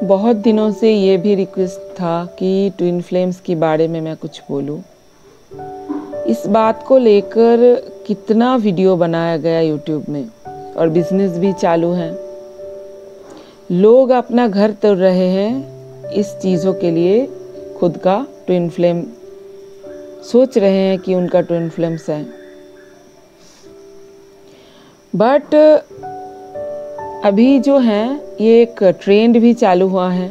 बहुत दिनों से ये भी रिक्वेस्ट था कि ट्विन फ्लेम्स के बारे में मैं कुछ बोलूं। इस बात को लेकर कितना वीडियो बनाया गया यूट्यूब में और बिजनेस भी चालू है। लोग अपना घर तोड़ रहे हैं इस चीज़ों के लिए। खुद का ट्विन फ्लेम सोच रहे हैं कि उनका ट्विन फ्लेम्स है, बट अभी जो है ये एक ट्रेंड भी चालू हुआ है।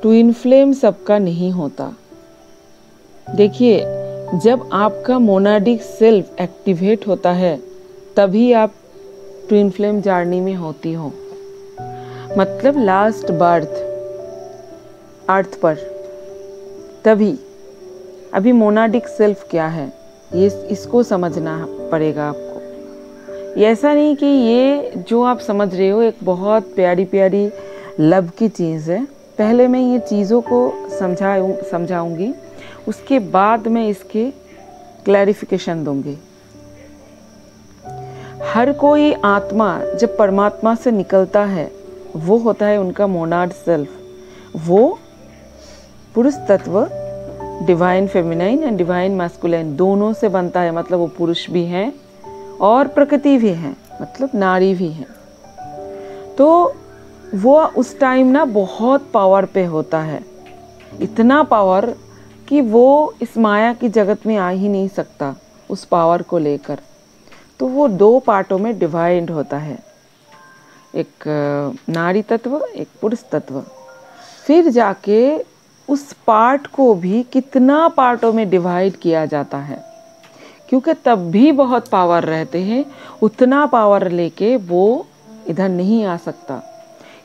ट्विन फ्लेम सबका नहीं होता। देखिए, जब आपका मोनाडिक सेल्फ एक्टिवेट होता है तभी आप ट्विन फ्लेम जर्नी में होती हो। मतलब लास्ट बर्थ अर्थ पर, तभी। अभी मोनाडिक सेल्फ क्या है ये इसको समझना पड़ेगा आपको। ऐसा नहीं कि ये जो आप समझ रहे हो एक बहुत प्यारी प्यारी लव की चीज़ है। पहले मैं ये चीज़ों को समझाऊंगी, उसके बाद मैं इसके क्लैरिफिकेशन दूंगी। हर कोई आत्मा जब परमात्मा से निकलता है वो होता है उनका मोनाड सेल्फ। वो पुरुष तत्व divine feminine and divine masculine दोनों से बनता है। मतलब वो पुरुष भी हैं और प्रकृति भी है, मतलब नारी भी है। तो वो उस टाइम ना बहुत पावर पे होता है, इतना पावर कि वो इस माया की जगत में आ ही नहीं सकता उस पावर को लेकर। तो वो दो पार्टों में डिवाइड होता है, एक नारी तत्व, एक पुरुष तत्व। फिर जाके उस पार्ट को भी कितना पार्टों में डिवाइड किया जाता है, क्योंकि तब भी बहुत पावर रहते हैं। उतना पावर लेके वो इधर नहीं आ सकता।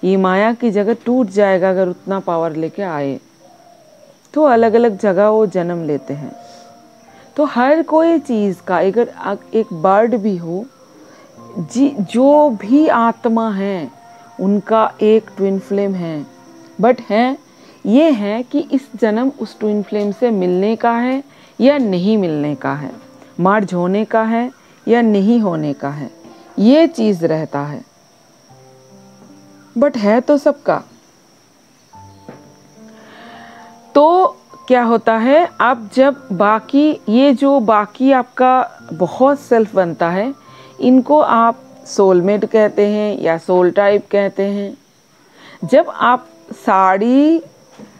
ये माया की जगह टूट जाएगा अगर उतना पावर लेके आए। तो अलग अलग जगह वो जन्म लेते हैं। तो हर कोई चीज़ का अगर एक बर्ड भी हो, जो भी आत्मा है उनका एक ट्विन फ्लेम है। बट ये है कि इस जन्म उस ट्विन फ्लेम से मिलने का है या नहीं मिलने का है, मर्ज होने का है या नहीं होने का है, ये चीज़ रहता है। बट है तो सबका। तो क्या होता है, अब जब ये जो बाकी आपका बहुत सेल्फ बनता है, इनको आप सोलमेट कहते हैं या सोल टाइप कहते हैं। जब आप साड़ी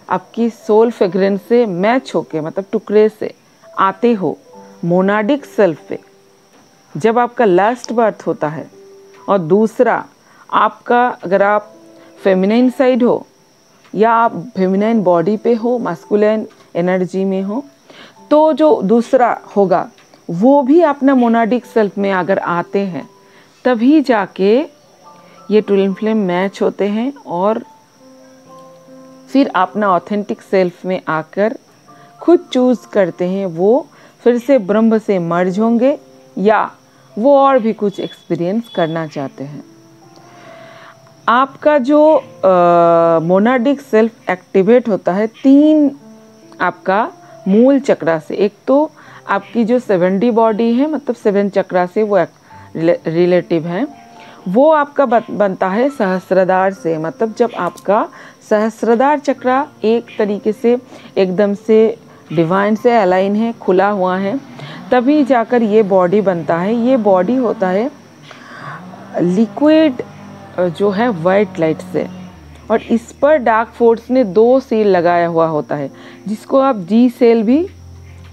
आपकी सोल फ्रेग्रेंस से मैच होके, मतलब टुकड़े से आते हो मोनाडिक सेल्फ पे, जब आपका लास्ट बर्थ होता है, और दूसरा आपका अगर आप फेमिनाइन साइड हो या आप फेमिनाइन बॉडी पे हो, मास्कुलिन एनर्जी में हो, तो जो दूसरा होगा वो भी अपना मोनाडिक सेल्फ में अगर आते हैं तभी जाके ये ट्विन फ्लेम मैच होते हैं और फिर अपना ऑथेंटिक सेल्फ में आकर खुद चूज करते हैं वो फिर से ब्रह्म से मर्ज होंगे या वो और भी कुछ एक्सपीरियंस करना चाहते हैं। आपका जो मोनाडिक सेल्फ एक्टिवेट होता है 3 आपका मूल चक्रा से। एक तो आपकी जो 7D बॉडी है, मतलब 7 चक्रा से वो रिलेटिव है, वो आपका बनता है सहस्त्रधार से। मतलब जब आपका सहस्त्रधार चक्रा एक तरीके से एकदम से डिवाइन से अलाइन है, खुला हुआ है, तभी जाकर ये बॉडी बनता है। ये बॉडी होता है लिक्विड जो है वाइट लाइट से, और इस पर डार्क फोर्स ने 2 सील लगाया हुआ होता है, जिसको आप जी सेल भी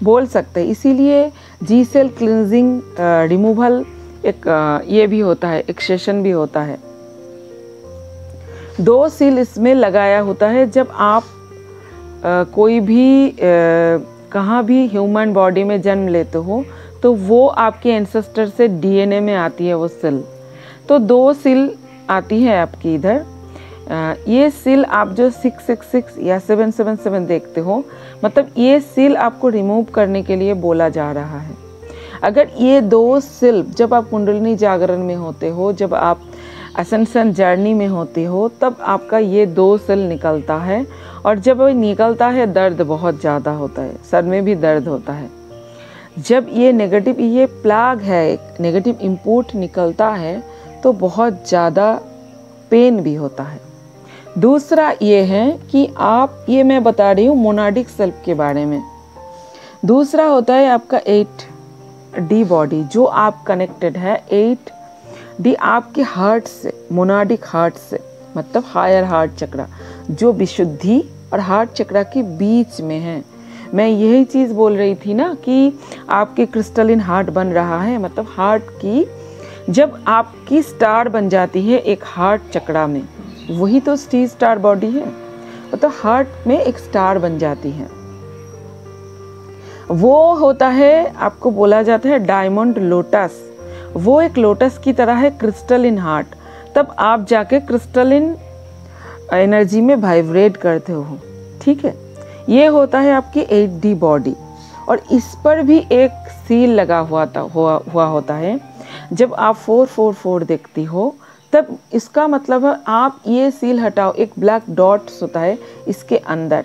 बोल सकते हैं। इसीलिए जी सेल क्लिनजिंग रिमूवल एक ये भी होता है, एक सेशन भी होता है। 2 सील इसमें लगाया होता है। जब आप कोई भी कहाँ भी ह्यूमन बॉडी में जन्म लेते हो तो वो आपके एंसेस्टर से डीएनए में आती है वो सील। तो 2 सील आती है आपकी इधर। ये सील आप जो 666 या 777 देखते हो, मतलब ये सील आपको रिमूव करने के लिए बोला जा रहा है। अगर ये 2 सील जब आप कुंडलिनी जागरण में होते हो, जब आप असेंशन जर्नी में होते हो, तब आपका ये 2 सील निकलता है। और जब वो निकलता है दर्द बहुत ज़्यादा होता है, सर में भी दर्द होता है। जब ये नेगेटिव, ये प्लाग है, एक नेगेटिव इनपुट निकलता है तो बहुत ज़्यादा पेन भी होता है। दूसरा ये है कि आप, ये मैं बता रही हूँ मोनाडिक सेल्फ के बारे में। दूसरा होता है आपका 8D बॉडी, जो आप कनेक्टेड है 8D आपके हार्ट से, मोनाडिक हार्ट से, मतलब हायर हार्ट चक्रा, जो विशुद्धि और हार्ट चक्रा के बीच में है। मैं यही चीज़ बोल रही थी ना कि आपके क्रिस्टलिन हार्ट बन रहा है, मतलब हार्ट की जब आपकी स्टार बन जाती है एक हार्ट चक्रा में, वही तो टी स्टार बॉडी है, मतलब हार्ट में एक स्टार बन जाती है। वो होता है, आपको बोला जाता है डायमंड लोटस, वो एक लोटस की तरह है क्रिस्टलिन हार्ट। तब आप जाके क्रिस्टलिन एनर्जी में वाइब्रेट करते हो, ठीक है। ये होता है आपकी 8D बॉडी, और इस पर भी एक सील लगा हुआ होता है। जब आप 444 देखती हो तब इसका मतलब है आप ये सील हटाओ, एक ब्लैक डॉट्स होता है इसके अंदर,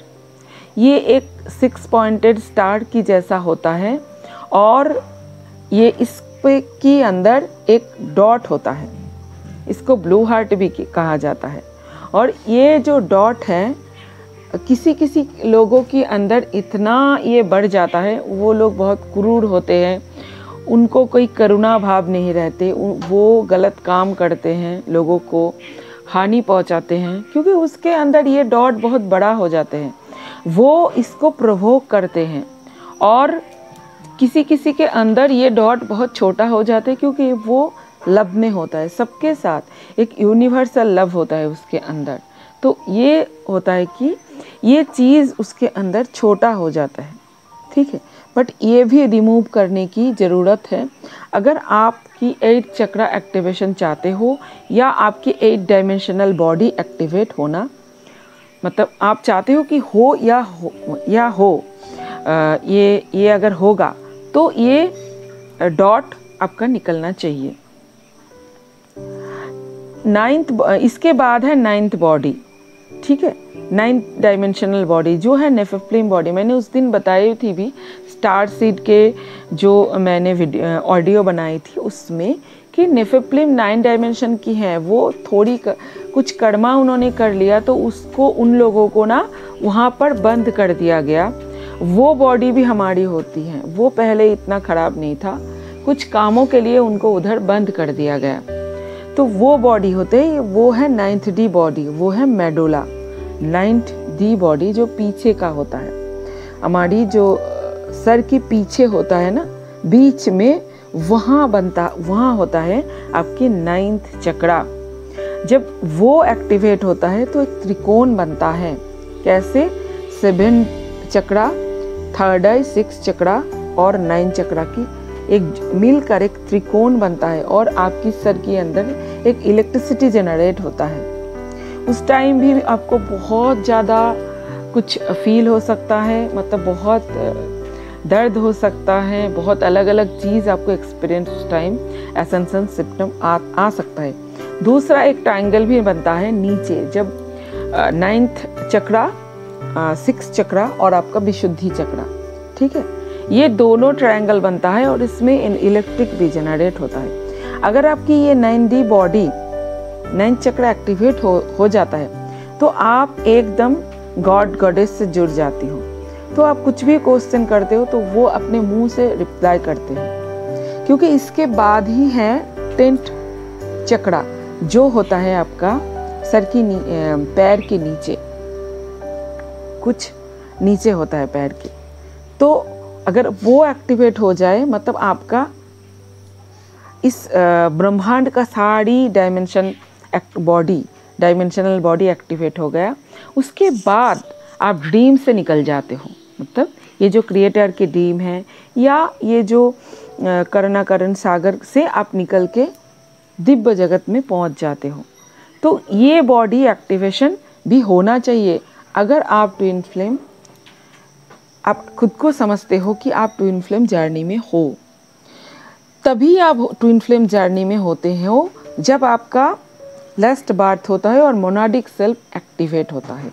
ये एक 6 पॉइंटेड स्टार की जैसा होता है, और ये इस पे की अंदर एक डॉट होता है, इसको ब्लू हार्ट भी कहा जाता है। और ये जो डॉट है किसी किसी लोगों के अंदर इतना ये बढ़ जाता है, वो लोग बहुत क्रूर होते हैं, उनको कोई करुणा भाव नहीं रहते, वो गलत काम करते हैं, लोगों को हानि पहुंचाते हैं, क्योंकि उसके अंदर ये डॉट बहुत बड़ा हो जाते हैं, वो इसको प्रोवोक करते हैं। और किसी किसी के अंदर ये डॉट बहुत छोटा हो जाता है, क्योंकि वो लव में होता है, सबके साथ एक यूनिवर्सल लव होता है उसके अंदर। तो ये होता है कि ये चीज़ उसके अंदर छोटा हो जाता है, ठीक है। बट ये भी रिमूव करने की ज़रूरत है। अगर आपकी 8 चक्रा एक्टिवेशन चाहते हो, या आपकी 8 डायमेंशनल बॉडी एक्टिवेट होना, मतलब आप चाहते हो कि हो, ये अगर होगा तो ये डॉट आपका निकलना चाहिए। 9th, इसके बाद है 9th बॉडी, ठीक है। 9th डायमेंशनल बॉडी जो है नेफिलिम बॉडी, मैंने उस दिन बताई थी भी स्टार सीड के जो मैंने ऑडियो बनाई थी उसमें, कि नेफिलिम 9 डायमेंशन की है। वो थोड़ी कुछ कर्मा उन्होंने कर लिया, तो उसको उन लोगों को ना वहाँ पर बंद कर दिया गया। वो बॉडी भी हमारी होती है, वो पहले इतना ख़राब नहीं था, कुछ कामों के लिए उनको उधर बंद कर दिया गया। तो वो बॉडी होते हैं, वो है 9th बॉडी, वो है मेडुला। 9th बॉडी जो पीछे का होता है, हमारी जो सर के पीछे होता है ना, बीच में, वहाँ होता है आपकी 9th चक्रा। जब वो एक्टिवेट होता है तो एक त्रिकोण बनता है। कैसे? 7 चक्रा, 3rd आई, 6 चक्रा और 9 चक्रा की एक मिलकर एक त्रिकोण बनता है, और आपकी सर के अंदर एक इलेक्ट्रिसिटी जनरेट होता है। उस टाइम भी आपको बहुत ज़्यादा कुछ फील हो सकता है, मतलब बहुत दर्द हो सकता है, बहुत अलग अलग चीज़ आपको एक्सपीरियंस उस टाइम एसेंशन सिम्टम आ सकता है। दूसरा एक ट्रायंगल भी बनता है नीचे, जब 9th चक्रा, 6 चक्रा और आपका विशुद्धि चक्रा, ठीक है, ये दोनों ट्रायंगल बनता है, और इसमें इलेक्ट्रिक भी जनरेट होता है। अगर आपकी ये 9D बॉडी, 9th चक्रा एक्टिवेट हो जाता है, तो आप एकदम गॉड गॉडेस से जुड़ जाती हो। तो आप कुछ भी क्वेश्चन करते हो तो वो अपने मुंह से रिप्लाई करते हैं, क्योंकि इसके बाद ही है 10th चक्रा, जो होता है आपका सर की पैर के नीचे, कुछ नीचे होता है पैर के। तो अगर वो एक्टिवेट हो जाए, मतलब आपका इस ब्रह्मांड का सारी डायमेंशनल बॉडी एक्टिवेट हो गया। उसके बाद आप ड्रीम से निकल जाते हो, मतलब ये जो क्रिएटर की ड्रीम है, या ये जो करुणाकरण सागर से आप निकल के दिव्य जगत में पहुंच जाते हो। तो ये बॉडी एक्टिवेशन भी होना चाहिए। अगर आप ट्विन फ्लेम, आप खुद को समझते हो कि आप ट्विन फ्लेम जर्नी में हो, तभी आप ट्विन फ्लेम जर्नी में होते हो जब आपका लास्ट बर्थ होता है और मोनाडिक सेल्फ एक्टिवेट होता है,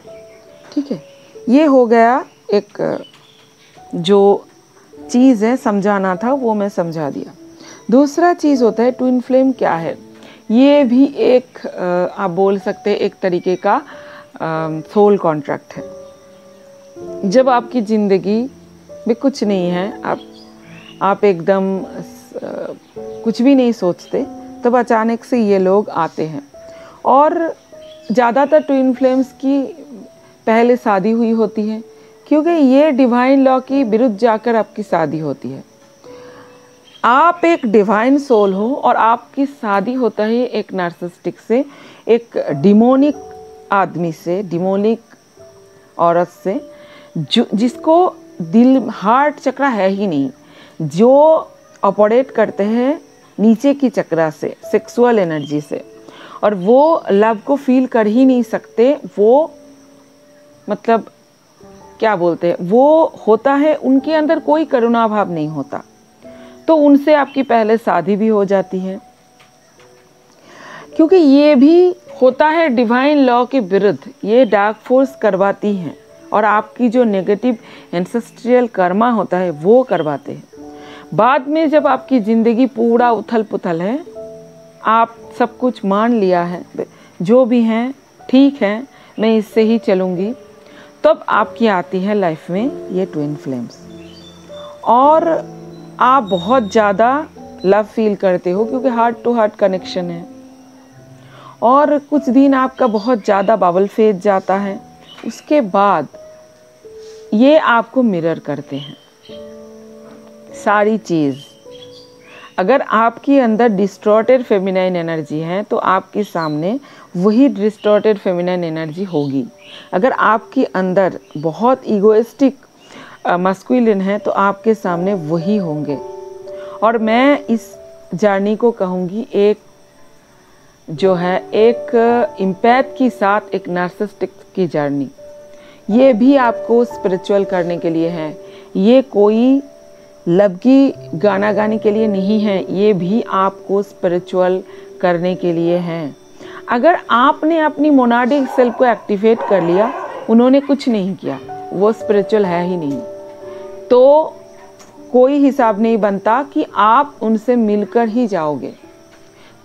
ठीक है। ये हो गया एक जो चीज़ है, समझाना था वो मैं समझा दिया। दूसरा चीज़ होता है ट्विन फ्लेम क्या है। ये भी एक आप बोल सकते हैं एक तरीके का सोल कॉन्ट्रैक्ट है। जब आपकी ज़िंदगी में कुछ नहीं है, आप एकदम कुछ भी नहीं सोचते, तब अचानक से ये लोग आते हैं। और ज़्यादातर ट्विन फ्लेम्स की पहले शादी हुई होती है, क्योंकि ये डिवाइन लॉ की विरुद्ध जाकर आपकी शादी होती है। आप एक डिवाइन सोल हो और आपकी शादी होता है एक नार्सिसिस्टिक से, एक डिमोनिक आदमी से, डिमोनिक औरत से, जिसको दिल हार्ट चक्रा है ही नहीं, जो ऑपरेट करते हैं नीचे की चक्रा से, सेक्सुअल एनर्जी से, और वो लव को फील कर ही नहीं सकते। वो मतलब क्या बोलते हैं, वो होता है उनके अंदर कोई करुणा भाव नहीं होता, तो उनसे आपकी पहले शादी भी हो जाती है, क्योंकि ये भी होता है डिवाइन लॉ के विरुद्ध। ये डार्क फोर्स करवाती हैं और आपकी जो नेगेटिव एंसेस्ट्रियल कर्मा होता है वो करवाते हैं। बाद में जब आपकी ज़िंदगी पूरा उथल पुथल है, आप सब कुछ मान लिया है, जो भी हैं ठीक है, मैं इससे ही चलूँगी, तब आपकी आती है लाइफ में ये ट्विन फ्लेम्स, और आप बहुत ज़्यादा लव फील करते हो, क्योंकि हार्ट टू हार्ट कनेक्शन है। और कुछ दिन आपका बहुत ज़्यादा बबल फेज जाता है, उसके बाद ये आपको मिरर करते हैं सारी चीज़। अगर आपके अंदर डिस्टॉर्टेड फेमिनाइन एनर्जी है तो आपके सामने वही डिस्टॉर्टेड फेमिनाइन एनर्जी होगी। अगर आपके अंदर बहुत ईगोइस्टिक मस्कुलिन है तो आपके सामने वही होंगे। और मैं इस जर्नी को कहूँगी एक जो है एक इम्पैथ के साथ एक नार्सिसिस्टिक की जर्नी। ये भी आपको स्पिरिचुअल करने के लिए है, ये कोई लव की गाना गाने के लिए नहीं है, ये भी आपको स्पिरिचुअल करने के लिए है। अगर आपने अपनी मोनाडिक सेल्फ को एक्टिवेट कर लिया, उन्होंने कुछ नहीं किया, वो स्पिरिचुअल है ही नहीं, तो कोई हिसाब नहीं बनता कि आप उनसे मिलकर ही जाओगे।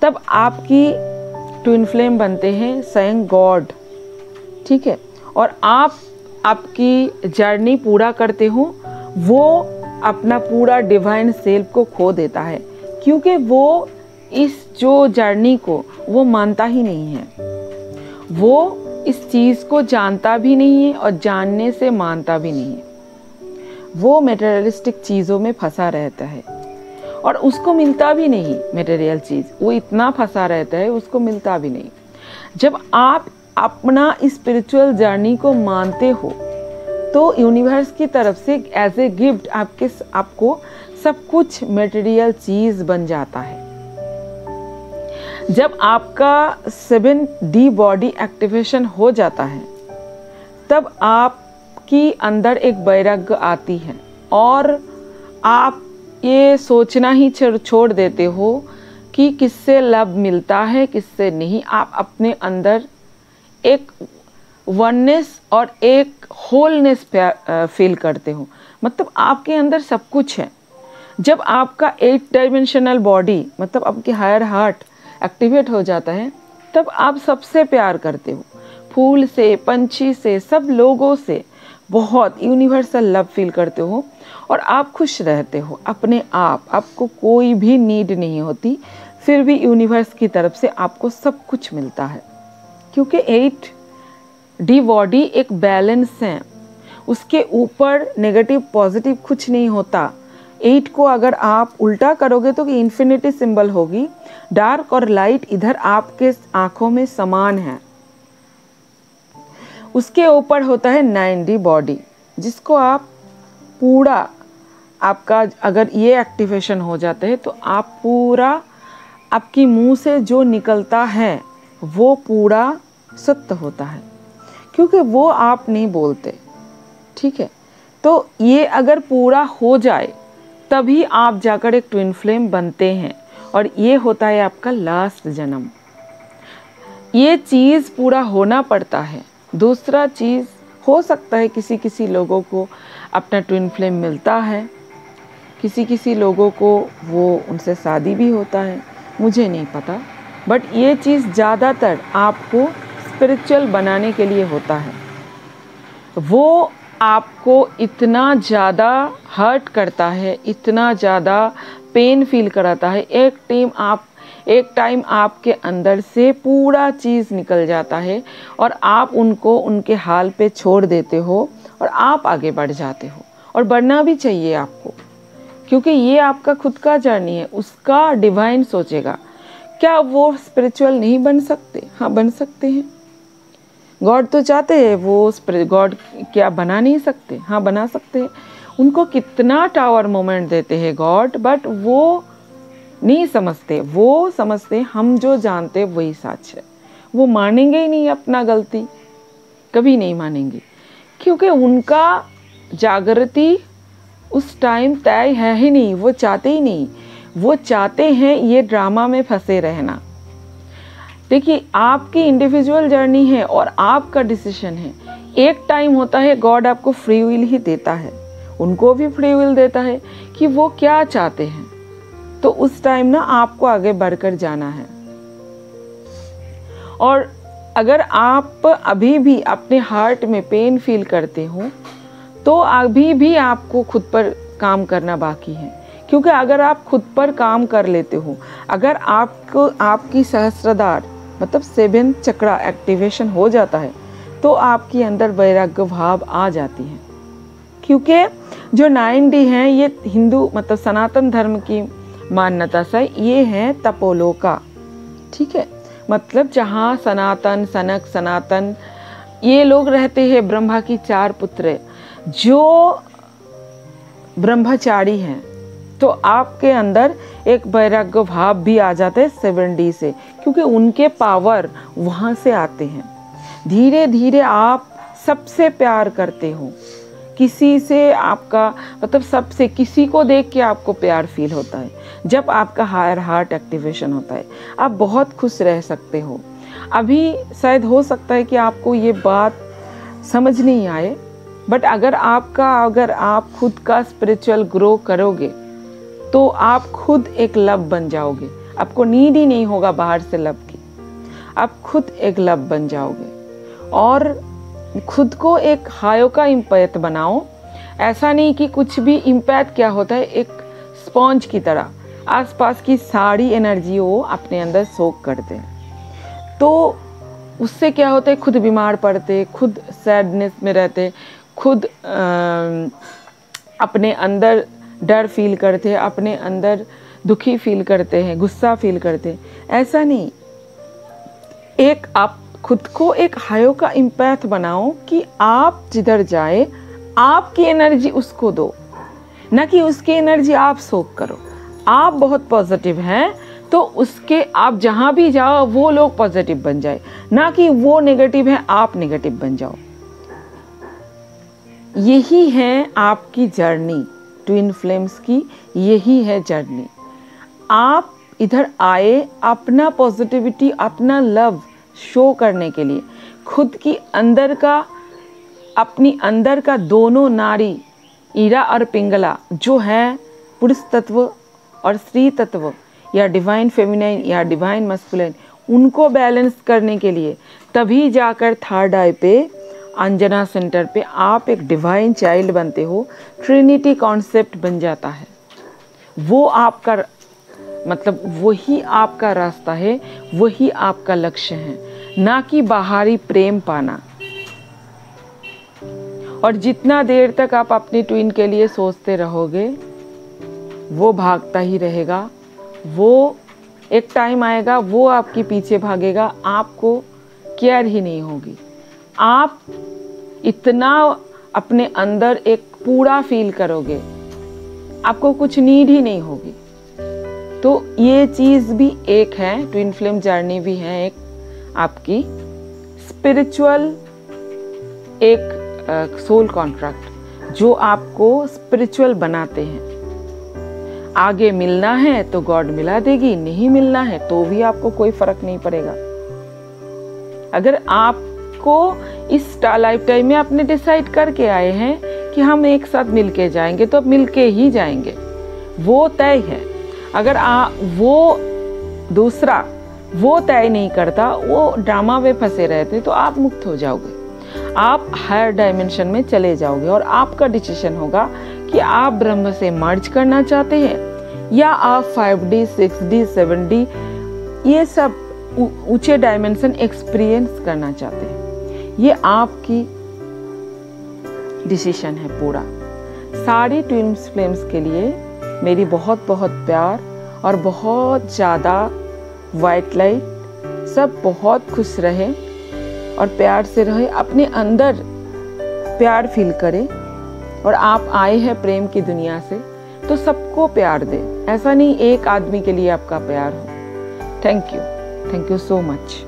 तब आपकी ट्विन फ्लेम बनते हैं स्वयं गॉड, ठीक है। और आप आपकी जर्नी पूरा करते हो, वो अपना पूरा डिवाइन सेल्फ को खो देता है, क्योंकि वो इस जो जर्नी को वो मानता ही नहीं है, वो इस चीज़ को जानता भी नहीं है और जानने से मानता भी नहीं है। वो मटेरियलिस्टिक चीज़ों में फंसा रहता है और उसको मिलता भी नहीं मटेरियल चीज़, वो इतना फंसा रहता है उसको मिलता भी नहीं। जब आप अपना स्पिरिचुअल जर्नी को मानते हो तो यूनिवर्स की तरफ से एज ए गिफ्ट आपको सब कुछ मटेरियल चीज़ बन जाता है। जब आपका 7D बॉडी एक्टिवेशन हो जाता है, तब आपकी अंदर एक वैराग्य आती है और आप ये सोचना ही छोड़ देते हो कि किससे लव मिलता है किससे नहीं। आप अपने अंदर एक वननेस और एक होलनेस फील करते हो, मतलब आपके अंदर सब कुछ है। जब आपका 8 डायमेंशनल बॉडी मतलब आपके हायर हार्ट एक्टिवेट हो जाता है, तब आप सबसे प्यार करते हो, फूल से, पंछी से, सब लोगों से बहुत यूनिवर्सल लव फील करते हो और आप खुश रहते हो अपने आप। आपको कोई भी नीड नहीं होती, फिर भी यूनिवर्स की तरफ से आपको सब कुछ मिलता है, क्योंकि 8D बॉडी एक बैलेंस है, उसके ऊपर नेगेटिव पॉजिटिव कुछ नहीं होता। 8 को अगर आप उल्टा करोगे तो इन्फिनिटी सिंबल होगी, डार्क और लाइट इधर आपके आंखों में समान है। उसके ऊपर होता है 9D बॉडी, जिसको आप पूरा आपका अगर ये एक्टिवेशन हो जाता है तो आप पूरा आपकी मुंह से जो निकलता है वो पूरा सत्य होता है, क्योंकि वो आप नहीं बोलते, ठीक है। तो ये अगर पूरा हो जाए तभी आप जाकर एक ट्विन फ्लेम बनते हैं और ये होता है आपका लास्ट जन्म। ये चीज़ पूरा होना पड़ता है। दूसरा चीज़ हो सकता है किसी किसी लोगों को अपना ट्विन फ्लेम मिलता है, किसी किसी लोगों को वो उनसे शादी भी होता है, मुझे नहीं पता। बट ये चीज़ ज़्यादातर आपको स्पिरिचुअल बनाने के लिए होता है। वो आपको इतना ज़्यादा हर्ट करता है, इतना ज़्यादा पेन फील कराता है, एक टाइम आपके अंदर से पूरा चीज़ निकल जाता है और आप उनको उनके हाल पे छोड़ देते हो और आप आगे बढ़ जाते हो। और बढ़ना भी चाहिए आपको, क्योंकि ये आपका खुद का जर्नी है। उसका डिवाइन सोचेगा। क्या वो स्पिरिचुअल नहीं बन सकते? हाँ, बन सकते हैं। गॉड तो चाहते हैं वो गॉड क्या बना नहीं सकते? हाँ, बना सकते हैं। उनको कितना टावर मोमेंट देते हैं गॉड, बट वो नहीं समझते। वो समझते हम जो जानते वही सच है। वो मानेंगे ही नहीं अपना गलती, कभी नहीं मानेंगे, क्योंकि उनका जागृति उस टाइम तय है ही नहीं। वो चाहते ही नहीं, वो चाहते हैं ये ड्रामा में फंसे रहना। देखिए, आपकी इंडिविजुअल जर्नी है और आपका डिसीजन है। एक टाइम होता है गॉड आपको फ्री विल ही देता है, उनको भी फ्री विल देता है कि वो क्या चाहते हैं। तो उस टाइम ना आपको आगे बढ़कर जाना है। और अगर आप अभी भी अपने हार्ट में पेन फील करते हो तो अभी भी आपको खुद पर काम करना बाकी है। क्योंकि अगर आप खुद पर काम कर लेते हो, अगर आपको आपकी सहस्त्रधार मतलब 7 चक्रा एक्टिवेशन हो जाता है, तो आपके अंदर वैराग्य भाव आ जाती है। क्योंकि जो 9D हैं ये हिंदू मतलब सनातन धर्म की मान्यता से ये है तपोलोका, ठीक है। मतलब जहाँ सनातन, सनक, सनातन ये लोग रहते हैं, ब्रह्मा की 4 पुत्र जो ब्रह्मचारी हैं। तो आपके अंदर एक वैराग्य भाव भी आ जाता है 7D से, क्योंकि उनके पावर वहाँ से आते हैं। धीरे धीरे आप सबसे प्यार करते हो, किसी से आपका मतलब सबसे, किसी को देख के आपको प्यार फील होता है। जब आपका हायर हार्ट एक्टिवेशन होता है आप बहुत खुश रह सकते हो। अभी शायद हो सकता है कि आपको ये बात समझ नहीं आए, बट अगर आप खुद का स्पिरिचुअल ग्रो करोगे तो आप खुद एक लव बन जाओगे। आपको नीड ही नहीं होगा बाहर से लव की, आप खुद एक लव बन जाओगे। और खुद को एक हायो का इम्पैथ बनाओ। ऐसा नहीं कि कुछ भी, इम्पैथ क्या होता है, एक स्पॉन्ज की तरह आसपास की सारी एनर्जी वो अपने अंदर सोख करते हैं। तो उससे क्या होता है, खुद बीमार पड़ते, खुद सैडनेस में रहते, खुद अपने अंदर डर फील करते हैं, अपने अंदर दुखी फील करते हैं, गुस्सा फील करते हैं। ऐसा नहीं, एक आप खुद को एक हायो का इम्पैथ बनाओ कि आप जिधर जाए आपकी एनर्जी उसको दो, ना कि उसकी एनर्जी आप सोख करो। आप बहुत पॉजिटिव हैं तो उसके आप जहाँ भी जाओ वो लोग पॉजिटिव बन जाए, ना कि वो नेगेटिव है आप नेगेटिव बन जाओ। यही है आपकी जर्नी, ट्विन फ्लेम्स की यही है जर्नी। आप इधर आए अपना पॉजिटिविटी, अपना लव शो करने के लिए, खुद की अंदर का, अपनी अंदर का दोनों नारी ईरा और पिंगला जो है पुरुष तत्व और स्त्री तत्व या डिवाइन फेमिनाइन या डिवाइन मस्कुलिन, उनको बैलेंस करने के लिए तभी जाकर 3rd आई पे अंजना सेंटर पे आप एक डिवाइन चाइल्ड बनते हो। ट्रिनिटी कॉन्सेप्ट बन जाता है। वो आपका मतलब वही आपका रास्ता है, वही आपका लक्ष्य है, ना कि बाहरी प्रेम पाना। और जितना देर तक आप अपनी ट्विन के लिए सोचते रहोगे वो भागता ही रहेगा। वो एक टाइम आएगा वो आपके पीछे भागेगा, आपको केयर ही नहीं होगी। आप इतना अपने अंदर एक पूरा फील करोगे, आपको कुछ नीड ही नहीं होगी। तो ये चीज़ भी एक है, ट्विन फ्लेम जर्नी भी है एक आपकी स्पिरिचुअल, एक सोल कॉन्ट्रैक्ट जो आपको स्पिरिचुअल बनाते हैं। आगे मिलना है तो गॉड मिला देगी, नहीं मिलना है तो भी आपको कोई फर्क नहीं पड़ेगा। अगर आपको इस लाइफ टाइम में आपने डिसाइड करके आए हैं कि हम एक साथ मिलके जाएंगे तो मिलके ही जाएंगे, वो तय है। अगर वो दूसरा वो तय नहीं करता, वो ड्रामा में फंसे रहते, तो आप मुक्त हो जाओगे, आप हायर डायमेंशन में चले जाओगे और आपका डिसीजन होगा कि आप ब्रह्म से मर्ज करना चाहते हैं या आप 5D 6D 7D ये सब ऊंचे डायमेंशन एक्सपीरियंस करना चाहते हैं। ये आपकी डिसीजन है पूरा। सारी ट्विन फ्लेम्स के लिए मेरी बहुत बहुत प्यार और बहुत ज़्यादा वाइट लाइट। सब बहुत खुश रहे और प्यार से रहे, अपने अंदर प्यार फील करें। और आप आए हैं प्रेम की दुनिया से तो सबको प्यार दे, ऐसा नहीं एक आदमी के लिए आपका प्यार हो। Thank you so much.